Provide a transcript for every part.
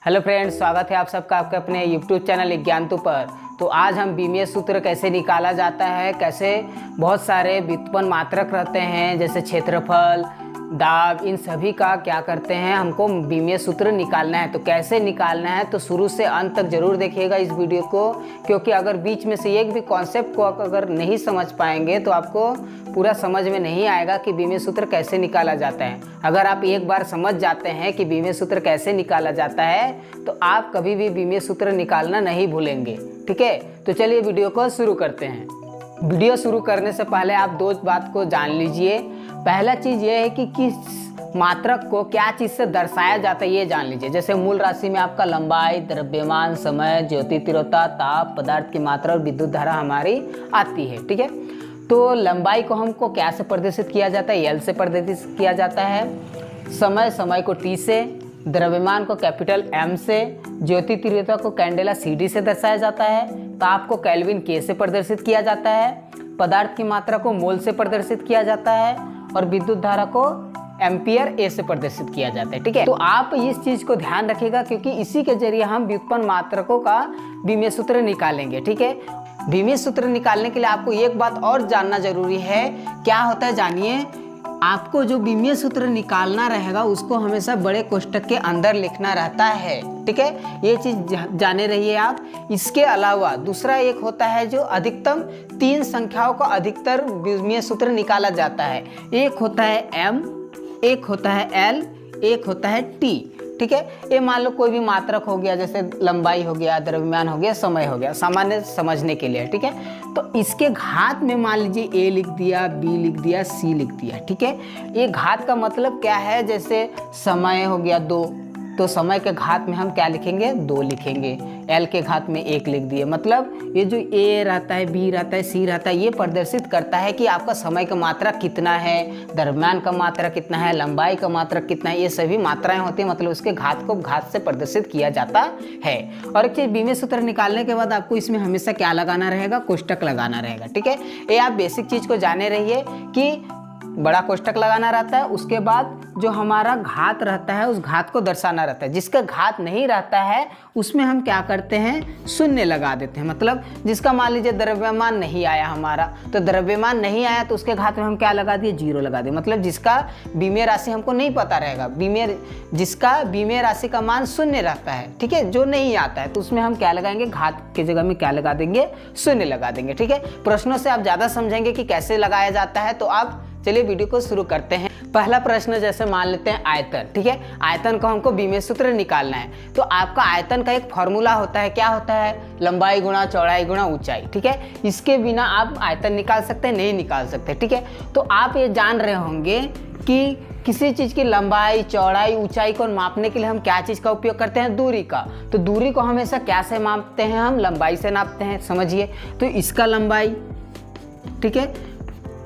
Hello friends, स्वागत है आप सबका आपके अपने यूट्यूब चैनल विज्ञानतु पर। तो आज हम बीमीय सूत्र कैसे निकाला जाता है, कैसे बहुत सारे व्युत्पन्न मात्रक रहते हैं जैसे क्षेत्रफल, दाब, इन सभी का क्या करते हैं, हमको बीमीय सूत्र निकालना है। तो कैसे निकालना है तो शुरू से अंत तक जरूर देखिएगा इस वीडियो को, क्योंकि अगर बीच में से एक भी कॉन्सेप्ट को अगर नहीं समझ पाएंगे तो आपको पूरा समझ में नहीं आएगा कि बीमीय सूत्र कैसे निकाला जाता है। अगर आप एक बार समझ जाते हैं कि बीमीय सूत्र कैसे निकाला जाता है तो आप कभी भी बीमीय सूत्र निकालना नहीं भूलेंगे। ठीक है, तो चलिए वीडियो को शुरू करते हैं। वीडियो शुरू करने से पहले आप दो बात को जान लीजिए। पहला चीज़ ये है कि किस मात्रक को क्या चीज़ से दर्शाया जाता है ये जान लीजिए। जैसे मूल राशि में आपका लंबाई, द्रव्यमान, समय, ज्योति तीव्रता, ताप, पदार्थ की मात्रा और विद्युत धारा हमारी आती है। ठीक है, तो लंबाई को हमको क्या से प्रदर्शित किया जाता है? एल से प्रदर्शित किया जाता है। समय को टी से, द्रव्यमान को कैपिटल एम से, ज्योति तीव्रता को कैंडेला CD से दर्शाया जाता है, ताप को केल्विन K से प्रदर्शित किया जाता है, पदार्थ की मात्रा को मोल से प्रदर्शित किया जाता है और विद्युत धारा को एम्पियर A से प्रदर्शित किया जाता है। ठीक है, तो आप इस चीज को ध्यान रखिएगा क्योंकि इसी के जरिए हम व्युत्पन्न मात्रकों का बीमीय सूत्र निकालेंगे। ठीक है, बीमीय सूत्र निकालने के लिए आपको एक बात और जानना जरूरी है। क्या होता है जानिए, आपको जो बीमीय सूत्र निकालना रहेगा उसको हमेशा बड़े कोष्ठक के अंदर लिखना रहता है। ठीक है, ये चीज जाने रहिए आप। इसके अलावा दूसरा एक होता है जो अधिकतम 3 संख्याओं का अधिकतर बीमीय सूत्र निकाला जाता है। एक होता है M, एक होता है L, एक होता है T। ठीक है, ये मान लो कोई भी मात्रक हो गया, जैसे लंबाई हो गया, द्रव्यमान हो गया, समय हो गया, सामान्य समझने के लिए। ठीक है, तो इसके घात में मान लीजिए A लिख दिया, B लिख दिया, C लिख दिया। ठीक है, ये घात का मतलब क्या है? जैसे समय हो गया 2, तो समय के घात में हम क्या लिखेंगे? 2 लिखेंगे। L के घात में 1 लिख दिए। मतलब ये जो A रहता है, B रहता है, C रहता है, ये प्रदर्शित करता है कि आपका समय का मात्रा कितना है, द्रव्यमान का मात्रा कितना है, लंबाई का मात्रा कितना है। ये सभी मात्राएं होती हैं, मतलब उसके घात को घात से प्रदर्शित किया जाता है। और एक चीज, बीमीय सूत्र निकालने के बाद आपको इसमें हमेशा क्या लगाना रहेगा? कोष्टक लगाना रहेगा। ठीक है, ये आप बेसिक चीज को जाने रहिए कि बड़ा कोष्टक लगाना रहता है, उसके बाद जो हमारा घात रहता है उस घात को दर्शाना रहता है। जिसका घात नहीं रहता है उसमें हम क्या करते हैं? शून्य लगा देते हैं। मतलब जिसका मान लीजिए द्रव्यमान नहीं आया हमारा, तो द्रव्यमान नहीं आया तो उसके घात में हम क्या लगा दिए? 0 लगा दिए। मतलब जिसका बीमीय राशि हमको नहीं पता रहेगा, जिसका बीमीय राशि का मान 0 रहता है। ठीक है, जो नहीं आता है तो उसमें हम क्या लगाएंगे? घात की जगह में क्या लगा देंगे? 0 लगा देंगे। ठीक है, प्रश्नों से आप ज़्यादा समझेंगे कि कैसे लगाया जाता है। तो आप चलिए वीडियो को शुरू करते हैं। पहला प्रश्न जैसे मान लेते हैं आयतन। ठीक है, आयतन को हमको बीमीय सूत्र निकालना है। तो आपका आयतन का एक फॉर्मूला होता है। क्या होता है? लंबाई गुणा चौड़ाई गुणा ऊंचाई। ठीक है, इसके बिना आप आयतन निकाल सकते हैं? नहीं निकाल सकते। ठीक है, तो आप ये जान रहे होंगे कि किसी चीज़ की लंबाई, चौड़ाई, ऊंचाई को मापने के लिए हम क्या चीज़ का उपयोग करते हैं? दूरी का। तो दूरी को हमेशा क्या से मापते हैं? हम लंबाई से नापते हैं। समझिए, तो इसका लंबाई, ठीक है,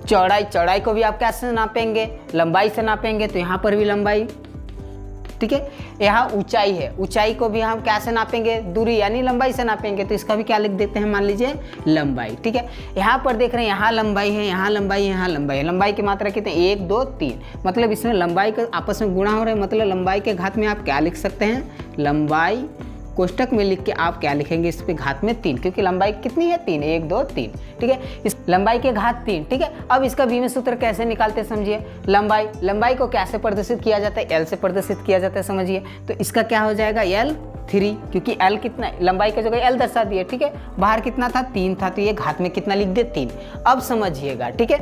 चौड़ाई को भी आप कैसे नापेंगे? लंबाई से नापेंगे। तो यहाँ पर भी लंबाई। ठीक है, यहाँ ऊंचाई है, ऊंचाई को भी हम कैसे नापेंगे? दूरी यानी लंबाई से नापेंगे। तो इसका भी क्या लिख देते हैं? मान लीजिए लंबाई। ठीक है, यहाँ पर देख रहे हैं, यहाँ लंबाई है, यहाँ लंबाई है, यहाँ लंबाई है। लंबाई की मात्रा कितने? 1 2 3। मतलब इसमें लंबाई का आपस में गुणा हो रहा है। मतलब लंबाई के घात में आप क्या लिख सकते हैं? लंबाई कोष्टक में लिख के आप क्या लिखेंगे? इस पे घात में 3, क्योंकि लंबाई कितनी है? 3, 1 2 3। ठीक है, इस लंबाई के घात 3। ठीक है, अब इसका बीमीय सूत्र कैसे निकालते हैं समझिए। लंबाई को कैसे प्रदर्शित किया जाता है? L से प्रदर्शित किया जाता है। समझिए, तो इसका क्या हो जाएगा? L3, क्योंकि L कितना, लंबाई की जगह L दर्शा दिए। ठीक है, बाहर कितना था? 3 था, तो ये घात में कितना लिख दे? 3। अब समझिएगा। ठीक है,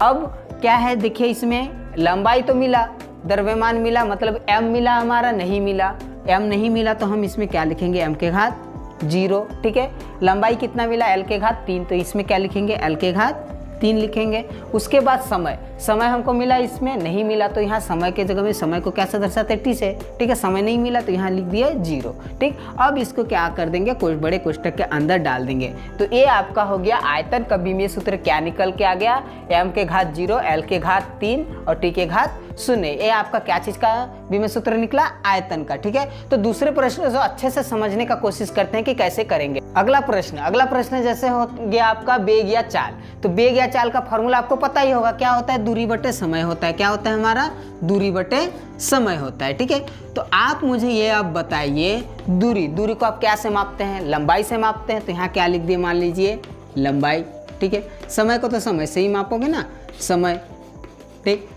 अब क्या है देखिए, इसमें लंबाई तो मिला, द्रव्यमान मिला, मतलब M मिला हमारा? नहीं मिला। M नहीं मिला तो हम इसमें क्या लिखेंगे? M के घात 0। ठीक है, लंबाई कितना मिला? L के घात 3, तो इसमें क्या लिखेंगे? L के घात 3 लिखेंगे। उसके बाद समय हमको मिला, इसमें नहीं मिला, तो यहाँ समय के जगह में समय को कैसे दर्शाते हैं? T से। ठीक है, समय नहीं मिला तो यहाँ लिख दिया 0। ठीक, अब इसको क्या कर देंगे? कोई बड़े कोष्टक के अंदर डाल देंगे। तो ये आपका हो गया आयतन का बीमीय सूत्र। क्या निकल के आ गया? M के घात 0, L के घात 3 और T के घात 0। ये आपका क्या चीज का बीमीय सूत्र निकला? आयतन का। ठीक है, तो दूसरे प्रश्न जो अच्छे से समझने का कोशिश करते हैं कि कैसे करेंगे। अगला प्रश्न जैसे हो गया आपका वेग या चाल। तो वेग या चाल का फॉर्मूला आपको पता ही होगा। क्या होता है? दूरी बटे समय होता है। क्या होता है हमारा? दूरी बटे समय होता है। ठीक है, तो आप मुझे ये आप बताइए दूरी को आप क्या से मापते हैं? लंबाई से मापते हैं। तो यहाँ क्या लिख दिए, मान लीजिए लंबाई। ठीक है, समय को तो समय से ही मापोगे ना, समय। ठीक,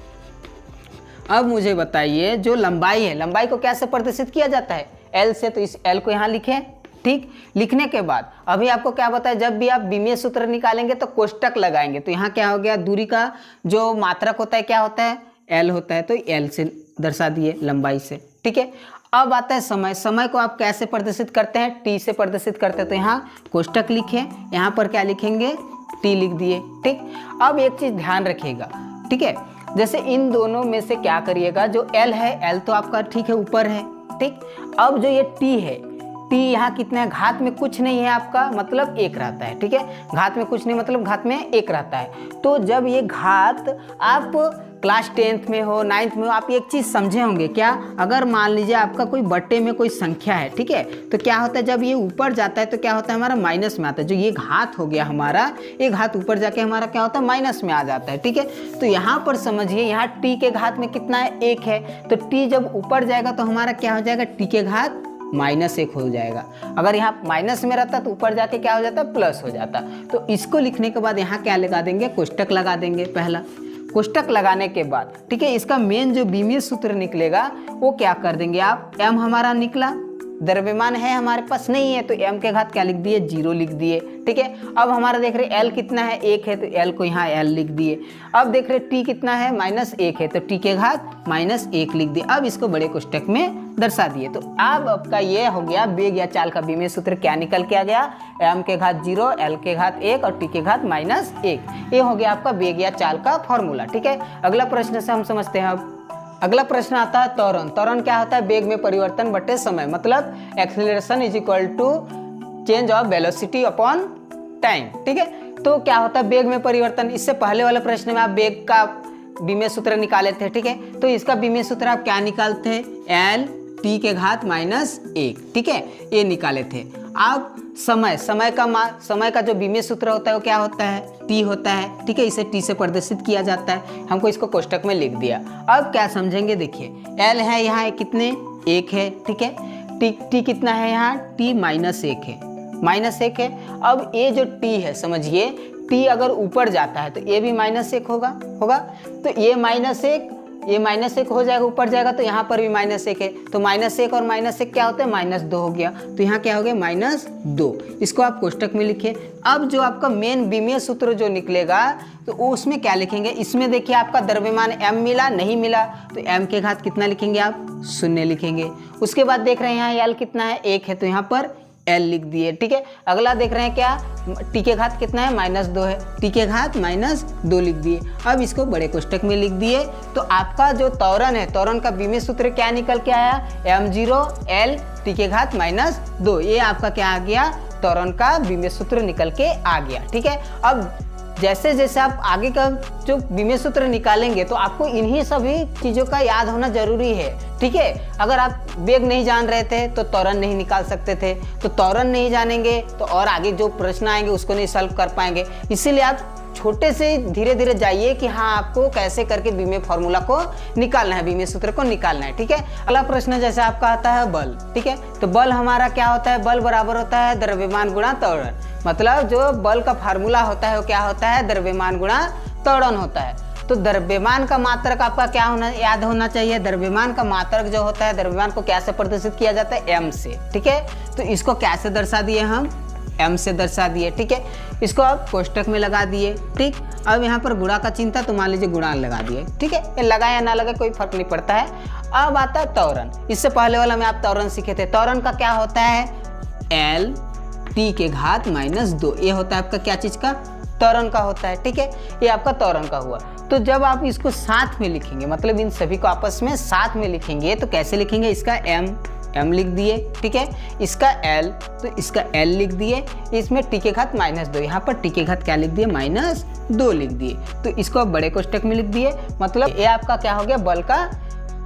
अब मुझे बताइए जो लंबाई है, लंबाई को कैसे प्रदर्शित किया जाता है? एल से। तो इस एल को यहाँ लिखें। ठीक, लिखने के बाद अभी आपको क्या बताया, जब भी आप विमीय सूत्र निकालेंगे तो कोष्टक लगाएंगे। तो यहाँ क्या हो गया, दूरी का जो मात्रक होता है क्या होता है? एल होता है। तो एल से दर्शा दिए लंबाई से। ठीक है, अब आता है समय। समय को आप कैसे प्रदर्शित करते हैं? टी से प्रदर्शित करते हैं। तो यहाँ कोष्टक लिखे, यहाँ पर क्या लिखेंगे? टी लिख दिए। ठीक, अब एक चीज़ ध्यान रखिएगा। ठीक है, जैसे इन दोनों में से क्या करिएगा, जो एल है, एल तो आपका ठीक है ऊपर है। ठीक, अब जो ये टी है, टी यहाँ कितना है? घात में कुछ नहीं है आपका, मतलब एक रहता है। ठीक है, घात में कुछ नहीं मतलब घात में एक रहता है। तो जब ये घात आप क्लास 10th में हो, 9th में हो, आप एक चीज़ समझे होंगे क्या? अगर मान लीजिए आपका कोई बट्टे में कोई संख्या है, ठीक है, तो क्या होता है जब ये ऊपर जाता है तो क्या होता है, हमारा माइनस में आता है। जो ये घात हो गया हमारा, ये घात ऊपर जाके हमारा क्या होता है, माइनस में आ जाता है। ठीक है, तो यहाँ पर समझिए, यहाँ टी के घात में कितना है? 1 है। तो टी जब ऊपर जाएगा तो हमारा क्या हो जाएगा? टी के घात -1 हो जाएगा। अगर यहाँ माइनस में रहता तो ऊपर जाके क्या हो जाता? प्लस हो जाता। तो इसको लिखने के बाद यहाँ क्या लगा देंगे? कोष्टक लगा देंगे। पहला कोष्टक लगाने के बाद, ठीक है, इसका मेन जो विमीय सूत्र निकलेगा वो क्या कर देंगे आप? m हमारा निकला, द्रव्यमान है हमारे पास नहीं है, तो m के घात क्या लिख दिए? 0 लिख दिए। ठीक है, अब हमारा देख रहे l कितना है? 1 है, तो l को यहाँ l लिख दिए। अब देख रहे t कितना है? -1 है, तो t के घात -1 लिख दिए। अब इसको बड़े कोष्टक में दर्शा दिए। तो अब आपका ये हो गया वेग या चाल का विमीय सूत्र। क्या निकल के आ गया? m के घात 0, l के घात 1 और t के घात -1। ये हो गया आपका वेग या चाल का फॉर्मूला। ठीक है, अगला प्रश्न से हम समझते हैं। अब अगला प्रश्न आता है त्वरण। त्वरण क्या होता है? वेग में परिवर्तन बटे समय, मतलब acceleration is equal to change of velocity upon time. ठीक है, तो क्या होता है वेग में परिवर्तन? इससे पहले वाले प्रश्न में आप वेग का विमीय सूत्र निकाले थे। ठीक है, तो इसका विमीय सूत्र आप क्या निकालते हैं? एल टी के घात -1। ठीक है, ये निकाले थे। आप समय का जो विमीय सूत्र होता है वो क्या होता है? टी होता है। ठीक है, इसे टी से प्रदर्शित किया जाता है। हमको इसको कोष्टक में लिख दिया। अब क्या समझेंगे, देखिए एल है यहाँ कितने? 1 है। ठीक है, टी कितना है यहाँ? टी -1 है, -1 है। अब ये जो टी है, समझिए टी अगर ऊपर जाता है तो ये भी -1 होगा। तो ये -1 हो जाएगा, ऊपर जाएगा तो यहाँ पर भी -1 है। तो -1 और -1 क्या होता है? -2 हो गया। तो यहाँ क्या हो गया? -2। इसको आप कोष्टक में लिखिए। अब जो आपका मेन विमीय सूत्र जो निकलेगा तो उसमें क्या लिखेंगे? इसमें देखिए आपका द्रव्यमान m मिला, नहीं मिला, तो m के घात कितना लिखेंगे आप? 0 लिखेंगे। उसके बाद देख रहे हैं यहाँ l कितना है? 1 है, तो यहाँ पर L लिख दिए। ठीक है, अगला देख रहे हैं क्या? टी के घात कितना है? -2 है, टी के घात -2 लिख दिए। अब इसको बड़े कोष्टक में लिख दिए। तो आपका जो त्वरण है, त्वरण का विमीय सूत्र क्या निकल के आया? m0 L टी के घात -2। ये आपका क्या आ गया? त्वरण का विमीय सूत्र निकल के आ गया। ठीक है, अब जैसे जैसे आप आगे का जो विमीय सूत्र निकालेंगे तो आपको इन्हीं सभी चीज़ों का याद होना जरूरी है। ठीक है, अगर आप वेग नहीं जान रहे थे तो त्वरण नहीं निकाल सकते थे, तो त्वरण नहीं जानेंगे तो और आगे जो प्रश्न आएंगे उसको नहीं सॉल्व कर पाएंगे। इसीलिए आप छोटे से धीरे धीरे जाइए कि हाँ आपको कैसे करके विमीय फॉर्मूला को निकालना है, विमीय सूत्र को निकालना है। ठीक है, अगला प्रश्न जैसे आपका आता है बल। ठीक है, तो बल हमारा क्या होता है? बल बराबर होता है द्रव्यमान गुणा त्वरण। मतलब जो बल का फार्मूला होता है वो क्या होता है? द्रव्यमान गुणा त्वरण होता है। तो द्रव्यमान का मात्रक आपका क्या याद होना चाहिए? द्रव्यमान का मात्रक जो होता है, द्रव्यमान को कैसे प्रदर्शित किया जाता है? m से। ठीक है, तो इसको कैसे दर्शा दिए हम? m से दर्शा दिए। ठीक है, इसको आप कोष्टक में लगा दिए। ठीक, अब यहाँ पर गुणा का चिन्ह था तो मान लीजिए गुणा लगा दिए। ठीक है, ये लगा या ना लगा कोई फर्क नहीं पड़ता है। अब आता है त्वरण। इससे पहले वाला में आप त्वरण सीखे थे। त्वरण का क्या होता है? L टी के घात -2। ये होता है आपका क्या चीज़ का? त्वरण का होता है। ठीक है, ये आपका त्वरण का हुआ। तो जब आप इसको साथ में लिखेंगे, मतलब इन सभी को आपस में साथ में लिखेंगे, तो कैसे लिखेंगे? इसका m लिख दिए। ठीक है, इसका l, तो इसका l लिख दिए। इसमें टी के घात -2, यहाँ पर टी के घात क्या लिख दिए? -2 लिख दिए। तो इसको आप बड़े कोष्टक में लिख दिए। मतलब ये आपका क्या हो गया? बल का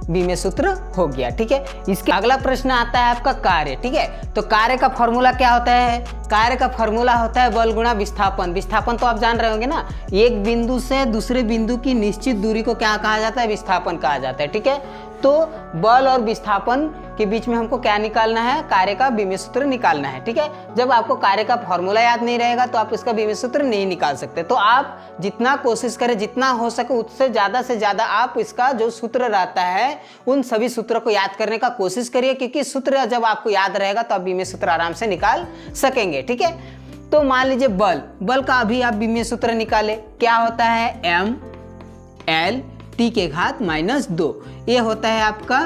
विमीय सूत्र हो गया। ठीक है, इसके अगला प्रश्न आता है आपका कार्य। ठीक है, तो कार्य का फॉर्मूला क्या होता है? कार्य का फॉर्मूला होता है बल गुणा विस्थापन। विस्थापन तो आप जान रहे होंगे ना, एक बिंदु से दूसरे बिंदु की निश्चित दूरी को क्या कहा जाता है? विस्थापन कहा जाता है। ठीक है, तो बल और विस्थापन के बीच में हमको क्या निकालना है, कार्य का विमेय सूत्र निकालना है। ठीक है, जब आपको कार्य का फॉर्मूला याद नहीं रहेगा तो आप इसका विमेय सूत्र नहीं निकाल सकते। तो आप जितना कोशिश करें, जितना हो सके उससे ज़्यादा आप इसका जो सूत्र रहता है उन सभी सूत्रों को याद करने का कोशिश करिए, क्योंकि सूत्र जब आपको याद रहेगा तो आप विमेय सूत्र आराम से निकाल सकेंगे। ठीक है, तो मान लीजिए बल का अभी आप विमेय सूत्र निकाले, क्या होता है, m l t के घात -2, ये होता है आपका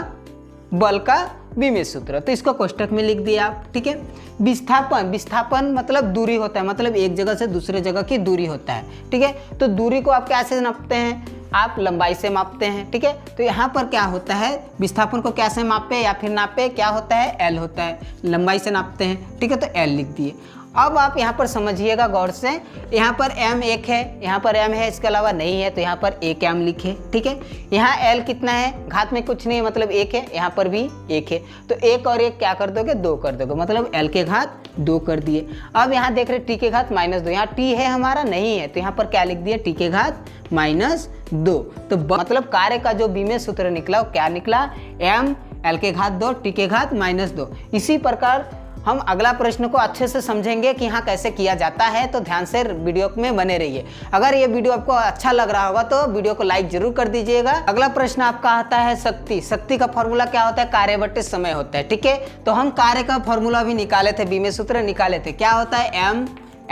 बल का विमेय सूत्र। तो इसको कोष्टक में लिख दिया आप। ठीक है, विस्थापन मतलब दूरी होता है, मतलब एक जगह से दूसरे जगह की दूरी होता है। ठीक है, तो दूरी को आप कैसे नापते हैं, आप लंबाई से मापते हैं। ठीक है, तो यहाँ पर क्या होता है, विस्थापन को कैसे मापे या फिर नापे, क्या होता है, l होता है, लंबाई से नापते हैं। ठीक है, तो l लिख दिए। अब आप यहाँ पर समझिएगा गौर से, यहाँ पर m एक है, यहाँ पर m है, इसके अलावा नहीं है, तो यहाँ पर एक m लिखे। ठीक है, यहाँ l कितना है, घात में कुछ नहीं है मतलब एक है, यहाँ पर भी एक है, तो एक और एक क्या कर दोगे, 2 कर दोगे, मतलब l के घात 2 कर दिए। अब यहाँ देख रहे t के घात -2, यहाँ t है हमारा नहीं है, तो यहाँ पर क्या लिख दिया, t के घात -2। तो मतलब कार्य का जो विमेय सूत्र निकला वो क्या निकला, m l के घात 2 t के घात -2। इसी प्रकार हम अगला प्रश्न को अच्छे से समझेंगे कि यहाँ कैसे किया जाता है, तो ध्यान से वीडियो में बने रहिए। अगर ये वीडियो आपको अच्छा लग रहा होगा तो वीडियो को लाइक जरूर कर दीजिएगा। अगला प्रश्न आपका आता है शक्ति का फॉर्मूला क्या होता है, कार्य बटे समय होता है। ठीक है, तो हम कार्य का फॉर्मूला भी निकाले थे, विमेय सूत्र निकाले थे, क्या होता है, m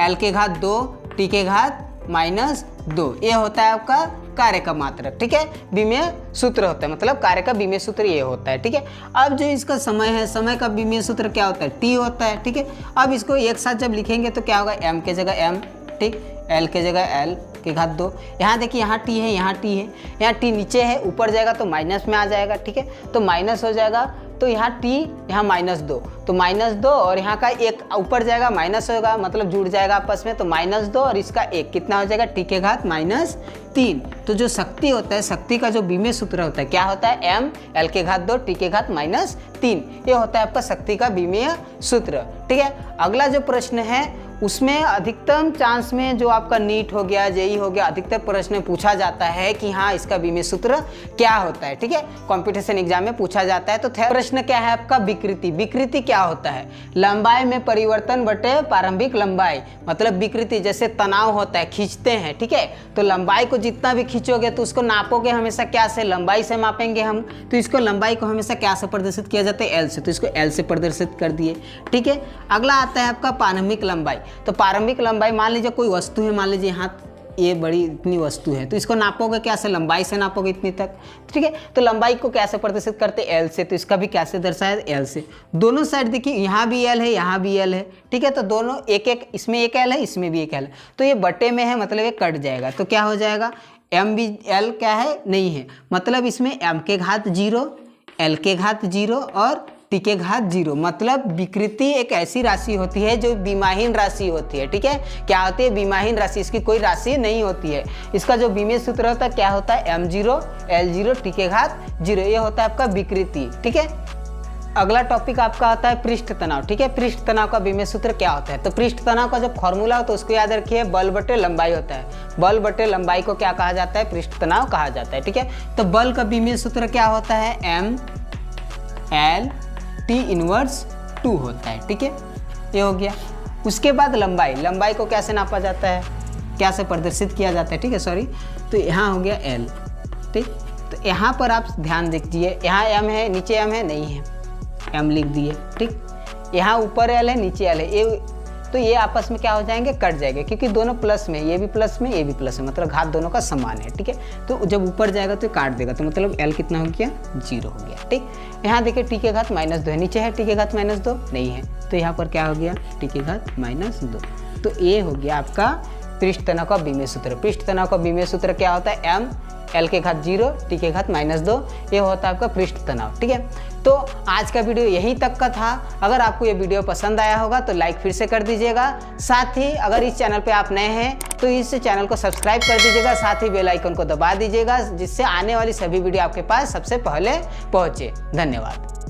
l के घात 2 t के घात -2, ये होता है आपका कार्य का मात्रक। ठीक है, विमेय सूत्र होता है, मतलब कार्य का विमेय सूत्र ये होता है। ठीक है, अब जो इसका समय है, समय का विमेय सूत्र क्या होता है, t होता है। ठीक है, अब इसको एक साथ जब लिखेंगे तो क्या होगा, m के जगह m, ठीक, l के जगह l के घात 2। यहाँ देखिए यहाँ t है, यहाँ t है, यहाँ t नीचे है, ऊपर जाएगा तो माइनस में आ जाएगा। ठीक है, तो माइनस हो जाएगा, तो यहाँ t यहाँ -2, तो -2 और यहाँ का एक ऊपर जाएगा माइनस होगा, मतलब जुड़ जाएगा आपस में, तो -2 और इसका 1 कितना हो जाएगा, t के घात -3। तो जो शक्ति होता है, शक्ति का जो विमेय सूत्र होता है क्या होता है, m l के घात 2 t के घात -3, ये होता है आपका शक्ति का विमेय सूत्र। ठीक है, अगला जो प्रश्न है उसमें अधिकतम चांस में जो आपका नीट हो गया, जेई हो गया, अधिकतर प्रश्न पूछा जाता है कि हाँ इसका विमेय सूत्र क्या होता है। ठीक है, कंपटीशन एग्जाम में पूछा जाता है। तो प्रश्न क्या है आपका, विकृति। विकृति क्या होता है, लंबाई में परिवर्तन बटे प्रारंभिक लंबाई, मतलब विकृति जैसे तनाव होता है, खींचते हैं। ठीक है, तो लंबाई को जितना भी खींचोगे तो उसको नापोगे हमेशा क्या से, लंबाई से मापेंगे हम, तो इसको लंबाई को हमेशा क्या से प्रदर्शित किया जाता है, l से, तो इसको l से प्रदर्शित कर दिए। ठीक है, अगला आता है आपका प्रारंभिक लंबाई। तो प्रारंभिक लंबाई, मान लीजिए कोई वस्तु है, मान लीजिए यहाँ ये बड़ी इतनी वस्तु है, तो इसको नापोगे कैसे, लंबाई से नापोगे इतनी तक। ठीक है, तो लंबाई को कैसे प्रदर्शित करते हैं, l से, तो इसका भी कैसे दर्शाया, l से। दोनों साइड देखिए, यहाँ भी l है, यहाँ भी l है। ठीक है, तो दोनों एक एक, इसमें एक l है, इसमें भी एक l है, तो ये बटे में है, मतलब ये कट जाएगा, तो क्या हो जाएगा, m भी l क्या है, नहीं है, मतलब इसमें m के घात 0, l के घात 0 और t के घात 0, मतलब विकृति एक ऐसी राशि होती है जो विमाहीन राशि होती है। ठीक है, क्या होती है, विमाहीन राशि, इसकी कोई राशि नहीं होती है। इसका जो विमेय सूत्र होता है क्या होता है, m0 l0 t के घात 0, ये होता है आपका विकृति। ठीक है, अगला टॉपिक आपका आता है पृष्ठ तनाव। ठीक है, पृष्ठ तनाव का विमेय सूत्र क्या होता है, तो पृष्ठ तनाव का जो फॉर्मूला होता है उसको याद रखिए, बल बटे लंबाई होता है। बल बटे लंबाई को क्या कहा जाता है, पृष्ठ तनाव कहा जाता है। ठीक है, तो बल का विमेय सूत्र क्या होता है, m l t इनवर्स 2 होता है। ठीक है, ये हो गया। उसके बाद लंबाई, लंबाई को कैसे नापा जाता है, कैसे प्रदर्शित किया जाता है। ठीक है, सॉरी, तो यहाँ हो गया l। ठीक, तो यहाँ पर आप ध्यान दीजिए, यहाँ m है, नीचे m है, नहीं है, m लिख दिए। ठीक, यहाँ ऊपर l है, नीचे l है, ये तो ये आपस में क्या हो जाएंगे, कट जाएंगे, क्योंकि दोनों प्लस में, ये भी प्लस में, ये भी प्लस में, मतलब घात दोनों का समान है। ठीक है, तो जब ऊपर जाएगा तो काट देगा, तो मतलब l कितना हो गया, 0 हो गया। ठीक, यहाँ देखिए t के घात -2 है, नीचे है t के घात -2 नहीं है, तो यहाँ पर क्या हो गया, t के घात -2। तो ये हो गया आपका पृष्ठ तनाव का विमेय सूत्र। पृष्ठ तनाव का विमेय सूत्र क्या होता है, m l के घात 0 t के घात -2, ये होता है आपका पृष्ठ तनाव। ठीक है, तो आज का वीडियो यहीं तक का था। अगर आपको ये वीडियो पसंद आया होगा तो लाइक फिर से कर दीजिएगा। साथ ही अगर इस चैनल पे आप नए हैं तो इस चैनल को सब्सक्राइब कर दीजिएगा, साथ ही बेल आइकन को दबा दीजिएगा, जिससे आने वाली सभी वीडियो आपके पास सबसे पहले पहुँचे। धन्यवाद।